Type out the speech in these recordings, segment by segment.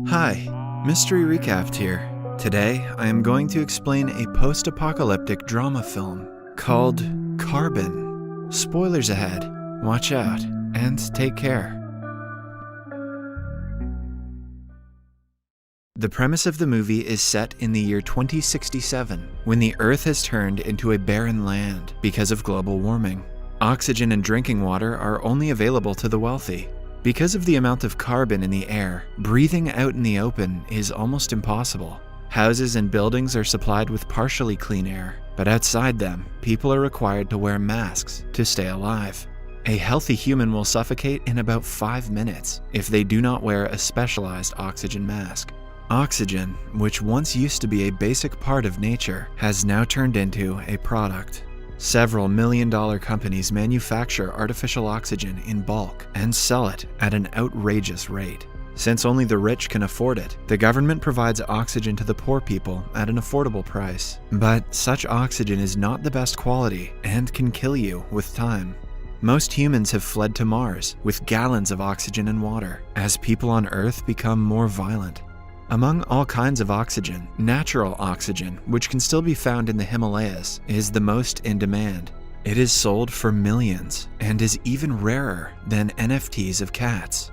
Hi, Mystery Recapped here. Today, I am going to explain a post-apocalyptic drama film called Carbon. Spoilers ahead, watch out, and take care. The premise of the movie is set in the year 2067, when the Earth has turned into a barren land because of global warming. Oxygen and drinking water are only available to the wealthy. Because of the amount of carbon in the air, breathing out in the open is almost impossible. Houses and buildings are supplied with partially clean air, but outside them, people are required to wear masks to stay alive. A healthy human will suffocate in about 5 minutes if they do not wear a specialized oxygen mask. Oxygen, which once used to be a basic part of nature, has now turned into a product. Several million-dollar companies manufacture artificial oxygen in bulk and sell it at an outrageous rate. Since only the rich can afford it, the government provides oxygen to the poor people at an affordable price. But such oxygen is not the best quality and can kill you with time. Most humans have fled to Mars with gallons of oxygen and water as people on Earth become more violent. Among all kinds of oxygen, natural oxygen, which can still be found in the Himalayas, is the most in demand. It is sold for millions and is even rarer than NFTs of cats.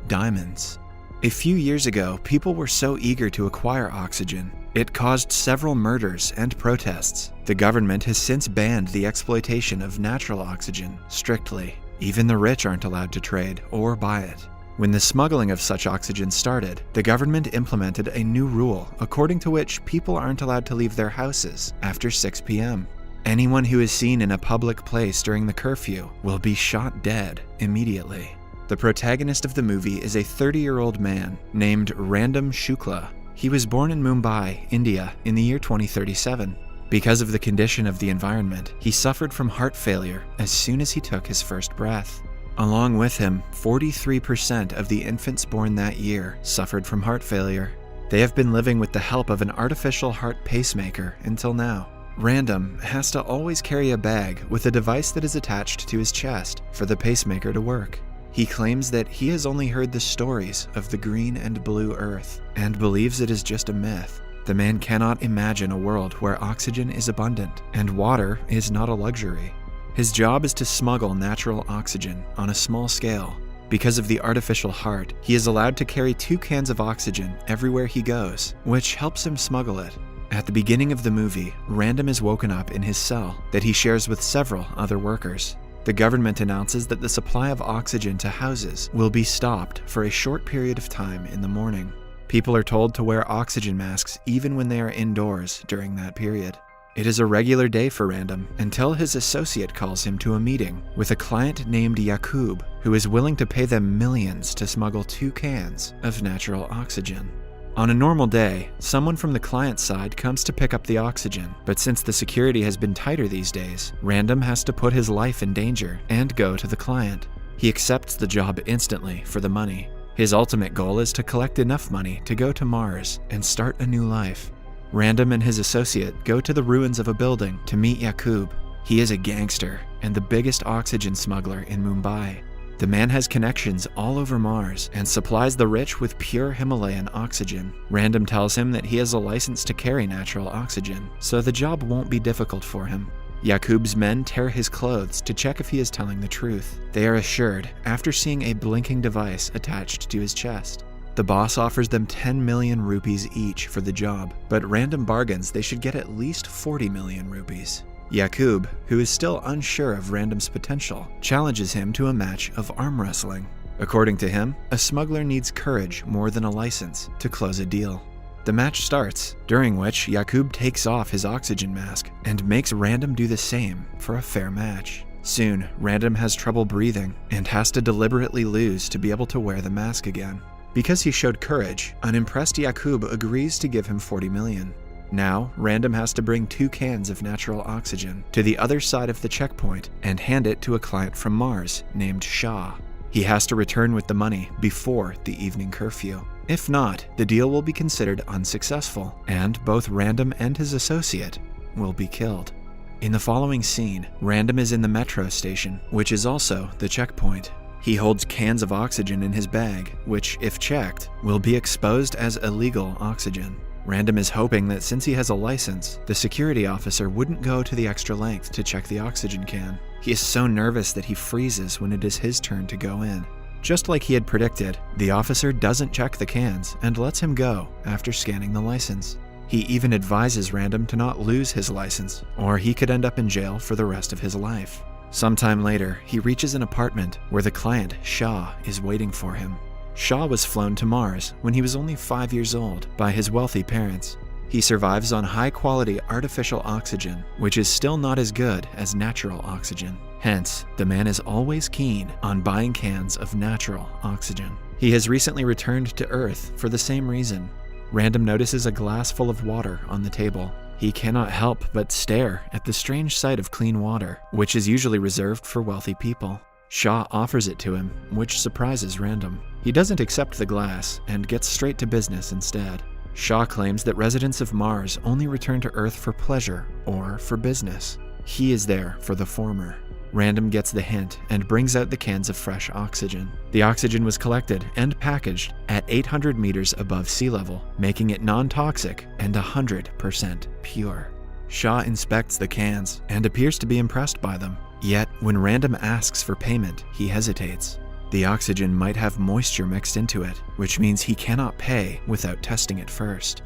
Diamonds. A few years ago, people were so eager to acquire oxygen, it caused several murders and protests. The government has since banned the exploitation of natural oxygen strictly. Even the rich aren't allowed to trade or buy it. When the smuggling of such oxygen started, the government implemented a new rule according to which people aren't allowed to leave their houses after 6 p.m. Anyone who is seen in a public place during the curfew will be shot dead immediately. The protagonist of the movie is a 30-year-old man named Random Shukla. He was born in Mumbai, India, in the year 2037. Because of the condition of the environment, he suffered from heart failure as soon as he took his first breath. Along with him, 43% of the infants born that year suffered from heart failure. They have been living with the help of an artificial heart pacemaker until now. Random has to always carry a bag with a device that is attached to his chest for the pacemaker to work. He claims that he has only heard the stories of the green and blue earth and believes it is just a myth. The man cannot imagine a world where oxygen is abundant and water is not a luxury. His job is to smuggle natural oxygen on a small scale. Because of the artificial heart, he is allowed to carry 2 cans of oxygen everywhere he goes, which helps him smuggle it. At the beginning of the movie, Random is woken up in his cell that he shares with several other workers. The government announces that the supply of oxygen to houses will be stopped for a short period of time in the morning. People are told to wear oxygen masks even when they are indoors during that period. It is a regular day for Random until his associate calls him to a meeting with a client named Yakub, who is willing to pay them millions to smuggle 2 cans of natural oxygen. On a normal day, someone from the client side comes to pick up the oxygen, but since the security has been tighter these days, Random has to put his life in danger and go to the client. He accepts the job instantly for the money. His ultimate goal is to collect enough money to go to Mars and start a new life. Random and his associate go to the ruins of a building to meet Yakub. He is a gangster and the biggest oxygen smuggler in Mumbai. The man has connections all over Mars and supplies the rich with pure Himalayan oxygen. Random tells him that he has a license to carry natural oxygen, so the job won't be difficult for him. Yakub's men tear his clothes to check if he is telling the truth. They are assured after seeing a blinking device attached to his chest. The boss offers them 10 million rupees each for the job, but Random bargains they should get at least 40 million rupees. Yakub, who is still unsure of Random's potential, challenges him to a match of arm wrestling. According to him, a smuggler needs courage more than a license to close a deal. The match starts, during which Yakub takes off his oxygen mask and makes Random do the same for a fair match. Soon, Random has trouble breathing and has to deliberately lose to be able to wear the mask again. Because he showed courage, unimpressed Yakub agrees to give him 40 million. Now, Random has to bring 2 cans of natural oxygen to the other side of the checkpoint and hand it to a client from Mars named Shah. He has to return with the money before the evening curfew. If not, the deal will be considered unsuccessful, and both Random and his associate will be killed. In the following scene, Random is in the metro station, which is also the checkpoint. He holds cans of oxygen in his bag, which, if checked, will be exposed as illegal oxygen. Random is hoping that since he has a license, the security officer wouldn't go to the extra length to check the oxygen can. He is so nervous that he freezes when it is his turn to go in. Just like he had predicted, the officer doesn't check the cans and lets him go after scanning the license. He even advises Random to not lose his license, or he could end up in jail for the rest of his life. Sometime later, he reaches an apartment where the client, Shaw, is waiting for him. Shaw was flown to Mars when he was only 5 years old by his wealthy parents. He survives on high-quality artificial oxygen, which is still not as good as natural oxygen. Hence, the man is always keen on buying cans of natural oxygen. He has recently returned to Earth for the same reason. Random notices a glass full of water on the table. He cannot help but stare at the strange sight of clean water, which is usually reserved for wealthy people. Shaw offers it to him, which surprises Random. He doesn't accept the glass and gets straight to business instead. Shaw claims that residents of Mars only return to Earth for pleasure or for business. He is there for the former. Random gets the hint and brings out the cans of fresh oxygen. The oxygen was collected and packaged at 800 meters above sea level, making it non-toxic and 100% pure. Shaw inspects the cans and appears to be impressed by them. Yet, when Random asks for payment, he hesitates. The oxygen might have moisture mixed into it, which means he cannot pay without testing it first.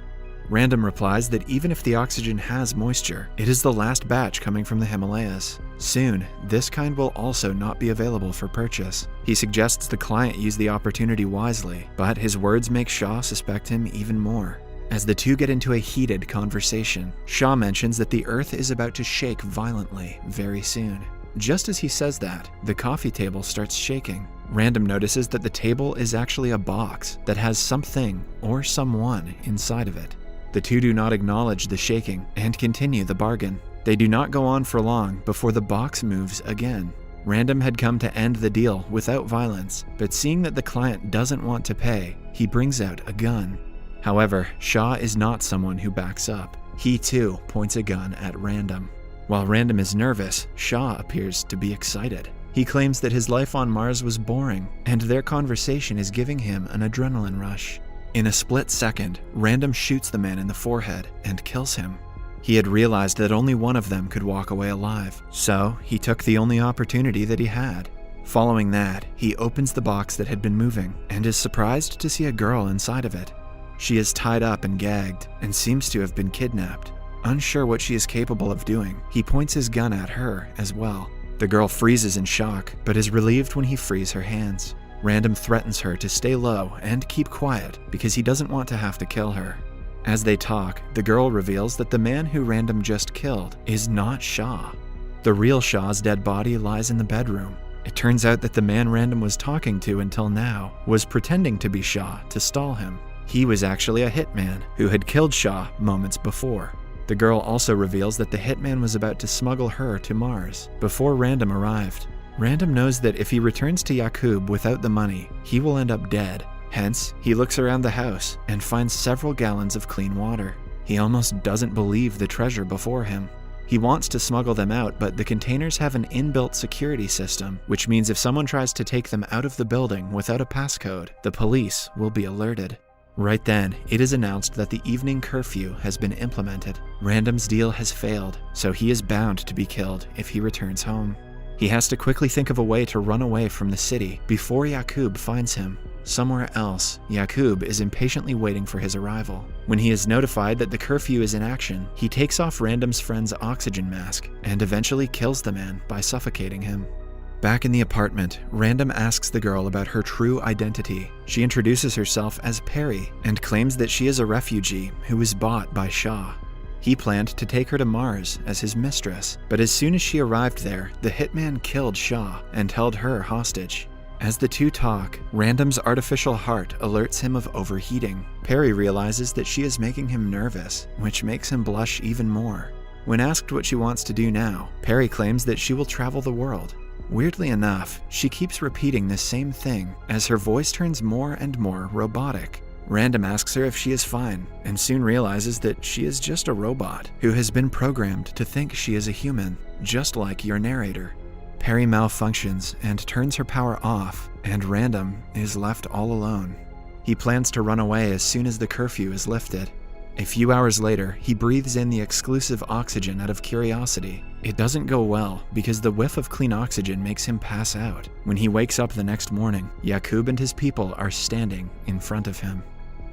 Random replies that even if the oxygen has moisture, it is the last batch coming from the Himalayas. Soon, this kind will also not be available for purchase. He suggests the client use the opportunity wisely, but his words make Shaw suspect him even more. As the two get into a heated conversation, Shaw mentions that the Earth is about to shake violently very soon. Just as he says that, the coffee table starts shaking. Random notices that the table is actually a box that has something or someone inside of it. The two do not acknowledge the shaking and continue the bargain. They do not go on for long before the box moves again. Random had come to end the deal without violence, but seeing that the client doesn't want to pay, he brings out a gun. However, Shaw is not someone who backs up. He too points a gun at Random. While Random is nervous, Shaw appears to be excited. He claims that his life on Mars was boring, and their conversation is giving him an adrenaline rush. In a split second, Random shoots the man in the forehead and kills him. He had realized that only one of them could walk away alive, so he took the only opportunity that he had. Following that, he opens the box that had been moving and is surprised to see a girl inside of it. She is tied up and gagged and seems to have been kidnapped. Unsure what she is capable of doing, he points his gun at her as well. The girl freezes in shock, but is relieved when he frees her hands. Random threatens her to stay low and keep quiet because he doesn't want to have to kill her. As they talk, the girl reveals that the man who Random just killed is not Shaw. The real Shaw's dead body lies in the bedroom. It turns out that the man Random was talking to until now was pretending to be Shaw to stall him. He was actually a hitman who had killed Shaw moments before. The girl also reveals that the hitman was about to smuggle her to Mars before Random arrived. Random knows that if he returns to Yaqub without the money, he will end up dead. Hence, he looks around the house and finds several gallons of clean water. He almost doesn't believe the treasure before him. He wants to smuggle them out, but the containers have an inbuilt security system, which means if someone tries to take them out of the building without a passcode, the police will be alerted. Right then, it is announced that the evening curfew has been implemented. Random's deal has failed, so he is bound to be killed if he returns home. He has to quickly think of a way to run away from the city before Yaqub finds him. Somewhere else, Yaqub is impatiently waiting for his arrival. When he is notified that the curfew is in action, he takes off Random's friend's oxygen mask and eventually kills the man by suffocating him. Back in the apartment, Random asks the girl about her true identity. She introduces herself as Perry and claims that she is a refugee who was bought by Shaw. He planned to take her to Mars as his mistress, but as soon as she arrived there, the hitman killed Shaw and held her hostage. As the two talk, Random's artificial heart alerts him of overheating. Perry realizes that she is making him nervous, which makes him blush even more. When asked what she wants to do now, Perry claims that she will travel the world. Weirdly enough, she keeps repeating the same thing as her voice turns more and more robotic. Random asks her if she is fine, and soon realizes that she is just a robot who has been programmed to think she is a human, just like your narrator. Perry malfunctions and turns her power off, and Random is left all alone. He plans to run away as soon as the curfew is lifted. A few hours later, he breathes in the exclusive oxygen out of curiosity. It doesn't go well because the whiff of clean oxygen makes him pass out. When he wakes up the next morning, Yaqub and his people are standing in front of him.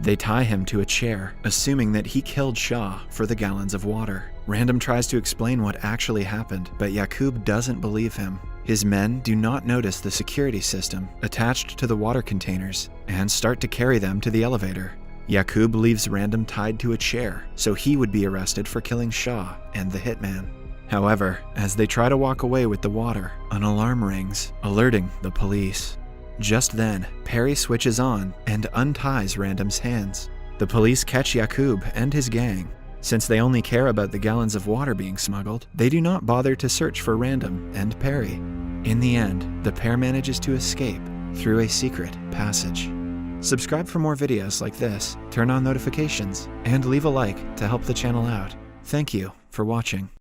They tie him to a chair, assuming that he killed Shah for the gallons of water. Random tries to explain what actually happened, but Yaqub doesn't believe him. His men do not notice the security system attached to the water containers and start to carry them to the elevator. Yaqub leaves Random tied to a chair, so he would be arrested for killing Shah and the hitman. However, as they try to walk away with the water, an alarm rings, alerting the police. Just then, Perry switches on and unties Random's hands. The police catch Yaqub and his gang. Since they only care about the gallons of water being smuggled, they do not bother to search for Random and Perry. In the end, the pair manages to escape through a secret passage. Subscribe for more videos like this, turn on notifications, and leave a like to help the channel out. Thank you for watching.